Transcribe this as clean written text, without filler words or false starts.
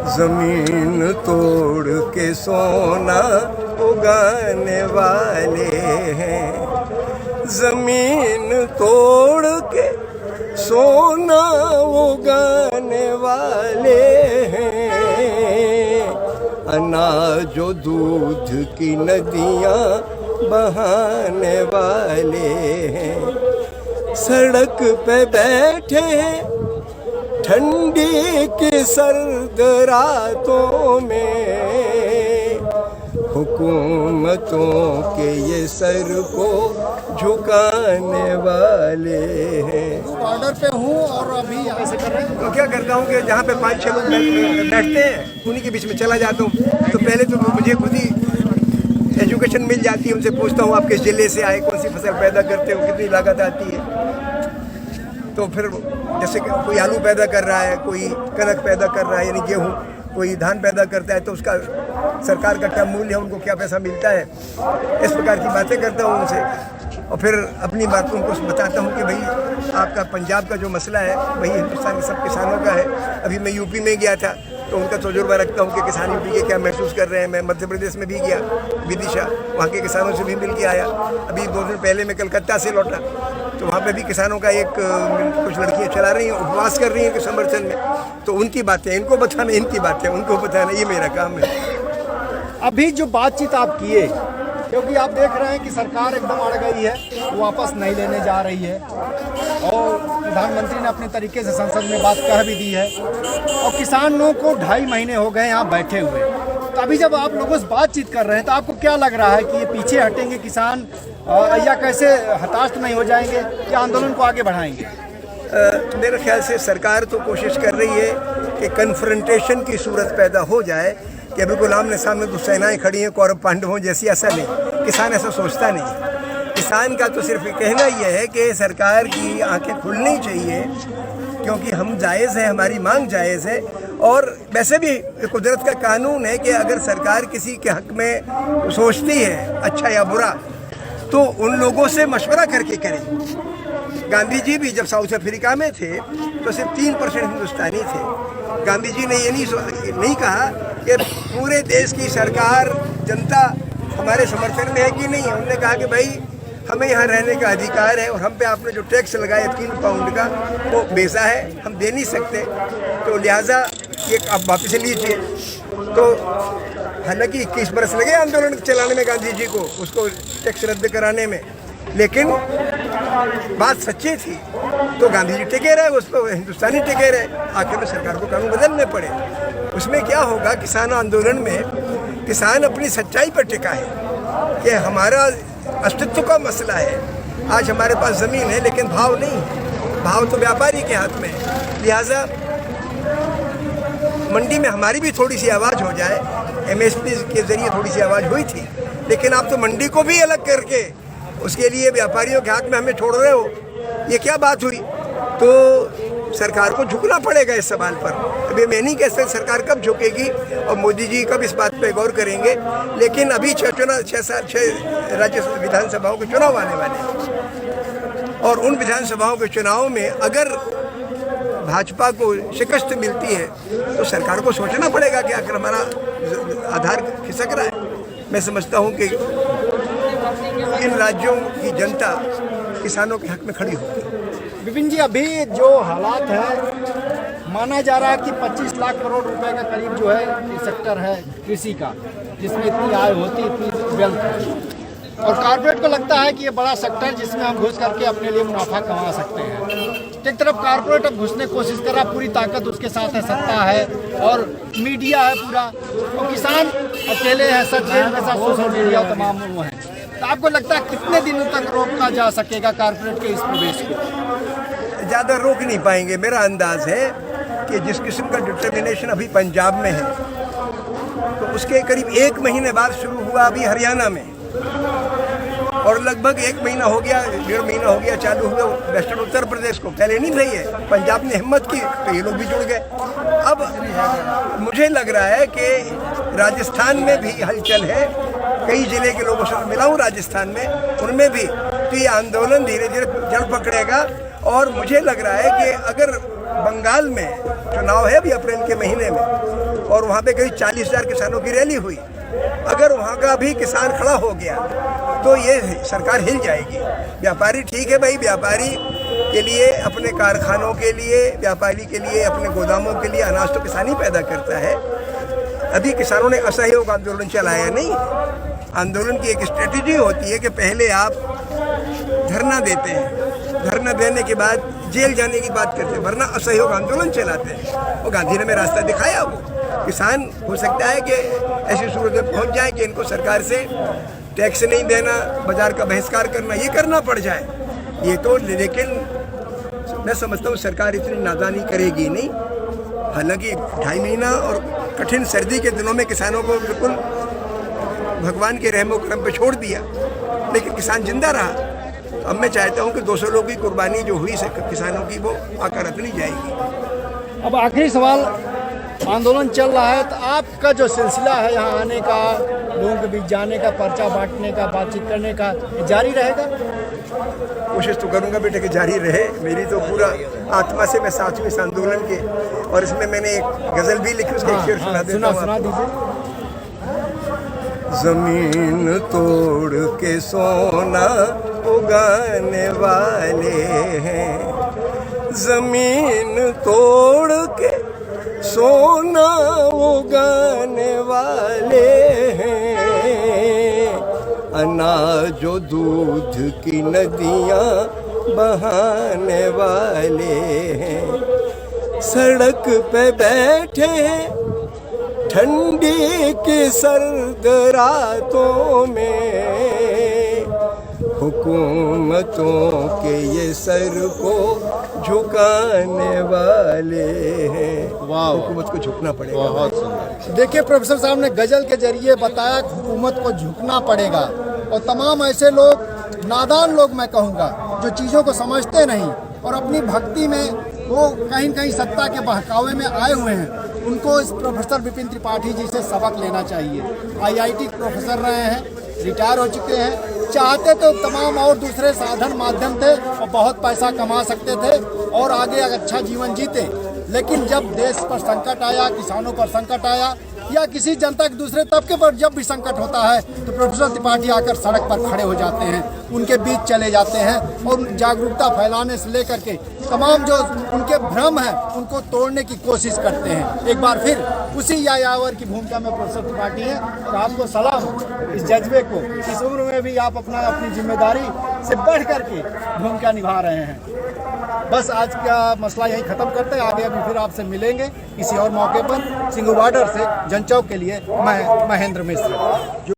जमीन तोड़ के सोना उगाने वाले हैं, जमीन तोड़ के सोना उगाने वाले हैं, अनाज और दूध की नदियाँ बहाने वाले हैं, सड़क पे बैठे हैं ठंडी की सर्द रातों में, हुकूमतों के ये सर को झुकाने वाले हैं। बॉर्डर पे हूँ और अभी यहाँ से कर रहे हैं तो क्या करता हूँ कि जहाँ पे 5-6 लोग बैठते हैं उन्हीं के बीच में चला जाता हूँ। तो पहले तो मुझे खुद ही एजुकेशन मिल जाती है, उनसे पूछता हूँ आप किस जिले से आए, कौन सी फसल पैदा करते हो, कितनी लागत आती है। तो फिर जैसे कोई आलू पैदा कर रहा है, कोई कनक पैदा कर रहा है यानी गेहूँ, कोई धान पैदा करता है तो उसका सरकार का क्या मूल्य है, उनको क्या पैसा मिलता है, इस प्रकार की बातें करता हूँ उनसे। और फिर अपनी बात उनको बताता हूँ कि भाई आपका पंजाब का जो मसला है वही हिंदुस्तान के सब किसानों का है। अभी मैं यूपी में गया था तो उनका तजुर्बा रखता हूँ कि किसान यूपी के क्या महसूस कर रहे हैं। मैं मध्य प्रदेश में भी गया, विदिशा, वहाँ के किसानों से भी मिल के आया। अभी 2 दिन पहले मैं कलकत्ता से लौटा तो वहाँ पे भी किसानों का कुछ लड़कियाँ चला रही हैं, उपवास कर रही हैं समर्थन में। तो उनकी बातें इनको बताना, इनकी बातें उनको बताना, ये मेरा काम है। अभी जो बातचीत आप किए, क्योंकि आप देख रहे हैं कि सरकार एकदम अड़ गई है, वो वापस नहीं लेने जा रही है और प्रधानमंत्री ने अपने तरीके से संसद में बात कह भी दी है और किसानों को 2.5 महीने हो गए यहाँ बैठे हुए। तो अभी जब आप लोगों से बातचीत कर रहे हैं तो आपको क्या लग रहा है कि ये पीछे हटेंगे किसान या कैसे हताश तो नहीं हो जाएंगे या आंदोलन को आगे बढ़ाएंगे? मेरे ख्याल से सरकार तो कोशिश कर रही है कि कन्फ्रंटेशन की सूरत पैदा हो जाए कि अभी बिल्कुल आमने सामने 2 सेनाएं खड़ी हैं कौरव पांडवों जैसी। ऐसा नहीं, किसान ऐसा सोचता नहीं। किसान का तो सिर्फ कहना यह है कि सरकार की आंखें खुलनी चाहिए क्योंकि हम जायज़ है, हमारी मांग जायज़ है। और वैसे भी कुदरत का कानून है कि अगर सरकार किसी के हक में सोचती है अच्छा या बुरा तो उन लोगों से मशवरा करके करें। गांधी जी भी जब साउथ अफ्रीका में थे तो सिर्फ 3% हिंदुस्तानी थे। गांधी जी ने ये नहीं कहा कि पूरे देश की सरकार जनता हमारे समर्थन में है कि नहीं है। उन्होंने कहा कि भाई हमें यहाँ रहने का अधिकार है और हम पे आपने जो टैक्स लगाया 3 पाउंड का वो बेचा है, हम दे नहीं सकते, तो लिहाजा ये आप वापस लीजिए। तो हालांकि 21 बरस लगे आंदोलन चलाने में गांधी जी को, उसको टैक्स रद्द कराने में, लेकिन बात सच्ची थी। तो गांधी जी टिके रहे, उस पर हिंदुस्तानी टिके रहे। आखिर में सरकार को कानून बदलने पड़े। उसमें क्या होगा, किसान आंदोलन में किसान अपनी सच्चाई पर टिका है कि हमारा अस्तित्व का मसला है। आज हमारे पास ज़मीन है लेकिन भाव नहीं है, भाव तो व्यापारी के हाथ में है। लिहाजा मंडी में हमारी भी थोड़ी सी आवाज़ हो जाए। MSP के ज़रिए थोड़ी सी आवाज़ हुई थी, लेकिन आप तो मंडी को भी अलग करके उसके लिए व्यापारियों के हाथ में हमें छोड़ रहे हो, ये क्या बात हुई? तो सरकार को झुकना पड़ेगा इस सवाल पर। अभी मैं नहीं कह सकता सरकार कब झुकेगी और मोदी जी कब इस बात पे गौर करेंगे, लेकिन अभी 6 राज्य विधानसभाओं के चुनाव आने वाले हैं और उन विधानसभाओं के चुनाव में अगर भाजपा को शिकस्त मिलती है तो सरकार को सोचना पड़ेगा कि आखिर हमारा आधार खिसक रहा है। मैं समझता हूँ कि इन राज्यों की जनता किसानों के हक में खड़ी होगी। विपिन जी, अभी जो हालात है, माना जा रहा है कि 25 लाख करोड़ रुपए का करीब जो है सेक्टर है कृषि का, जिसमें इतनी आय होती, इतनी वेल्थ है, और कॉर्पोरेट को लगता है कि ये बड़ा सेक्टर जिसमें हम घुस करके अपने लिए मुनाफा कमा सकते हैं। एक तरफ कॉर्पोरेट अब घुसने की कोशिश कर रहा, पूरी ताकत उसके साथ है, सत्ता है और मीडिया है पूरा, तो किसान अकेले हैं, सच्चे के साथ सोशल मीडिया तमाम वो हैं। तो आपको लगता है कितने दिनों तक रोका जा सकेगा कॉर्पोरेट के इस प्रवेश को? ज़्यादा रोक नहीं पाएंगे। मेरा अंदाज़ है कि जिस किस्म का डिटर्मिनेशन अभी पंजाब में है तो उसके करीब 1 महीने बाद शुरू हुआ अभी हरियाणा में, और लगभग 1 महीना हो गया, 1.5 महीना हो गया चालू हुए वेस्टर्न उत्तर प्रदेश को। पहले नहीं रही है, पंजाब ने हिम्मत की तो ये लोग भी जुड़ गए। अब मुझे लग रहा है कि राजस्थान में भी हलचल है, कई जिले के लोगों से मिला हूँ राजस्थान में, उनमें भी तो ये आंदोलन धीरे धीरे जड़ पकड़ेगा। और मुझे लग रहा है कि अगर बंगाल में चुनाव है अभी अप्रैल के महीने में, और वहाँ पे करीब 40,000 किसानों की रैली हुई। अगर वहाँ का भी किसान खड़ा हो गया तो ये सरकार हिल जाएगी। व्यापारी ठीक है भाई, व्यापारी के लिए, अपने कारखानों के लिए, व्यापारी के लिए, अपने गोदामों के लिए अनाज तो किसान ही पैदा करता है। अभी किसानों ने असहयोग आंदोलन चलाया नहीं। आंदोलन की एक स्ट्रेटजी होती है कि पहले आप धरना देते हैं, धरना देने के बाद जेल जाने की बात करते हैं, वरना असहयोग आंदोलन चलाते हैं। और गांधी ने में रास्ता दिखाया। वो किसान हो सकता है कि ऐसी सूरत में पहुंच जाए कि इनको सरकार से टैक्स नहीं देना, बाजार का बहिष्कार करना, ये करना पड़ जाए। ये तो, लेकिन मैं समझता हूँ सरकार इतनी नादानी करेगी नहीं। हालांकि 2.5 महीना और कठिन सर्दी के दिनों में किसानों को बिल्कुल भगवान के रहमो करम पे छोड़ दिया, लेकिन किसान जिंदा रहा। तो अब मैं चाहता हूँ कि 200 लोगों की कुर्बानी जो हुई किसानों की, वो आकरत नहीं जाएगी। अब आखिरी सवाल, आंदोलन चल रहा है तो आपका जो सिलसिला है यहाँ आने का, लोगों के बीच जाने का, पर्चा बांटने का, बातचीत करने का, जारी रहेगा? कोशिश तो करूँगा बेटे कि जारी रहे। मेरी तो पूरा आत्मा से मैं साथ हूँ इस आंदोलन के, और इसमें मैंने एक गज़ल भी लिखी, उसका एक शेर सुना देता हूँ। सुना दीजिए। जमीन तोड़ के सोना उगाने वाले हैं, जमीन तोड़ के सोना उगाने वाले हैं, अनाज और दूध की नदियाँ बहाने वाले हैं, सड़क पे बैठे हैं ठंडी की सर्द रातों में, हुकूमतों के ये सर को झुकाने वाले हैं। वाह, हुकूमत को झुकना पड़ेगा। बहुत सुंदर। देखिए प्रोफेसर साहब ने गजल के जरिए बताया कि हुकूमत को झुकना पड़ेगा, और तमाम ऐसे लोग, नादान लोग मैं कहूँगा, जो चीज़ों को समझते नहीं और अपनी भक्ति में वो कहीं कहीं सत्ता के बहकावे में आए हुए हैं, उनको इस प्रोफेसर विपिन त्रिपाठी जी से सबक लेना चाहिए। IIT प्रोफेसर रहे हैं, रिटायर हो चुके हैं, चाहते तो तमाम और दूसरे साधन माध्यम थे और बहुत पैसा कमा सकते थे और आगे अच्छा जीवन जीते, लेकिन जब देश पर संकट आया, किसानों पर संकट आया, या किसी जनता के दूसरे तबके पर जब भी संकट होता है, तो प्रोफेसर त्रिपाठी आकर सड़क पर खड़े हो जाते हैं, उनके बीच चले जाते हैं और जागरूकता फैलाने से लेकर के तमाम जो उनके भ्रम हैं उनको तोड़ने की कोशिश करते हैं। एक बार फिर उसी यायावर की भूमिका में प्रोफेसर त्रिपाठी हैं, और आपको सलाम इस जज्बे को, इस उम्र में भी आप अपनी जिम्मेदारी से बढ़ करके भूमिका निभा रहे हैं। बस आज का मसला यही ख़त्म करते हैं, आगे अभी फिर आपसे मिलेंगे किसी और मौके पर। सिंघू बॉर्डर से जनचौक के लिए मैं महेंद्र मिश्र।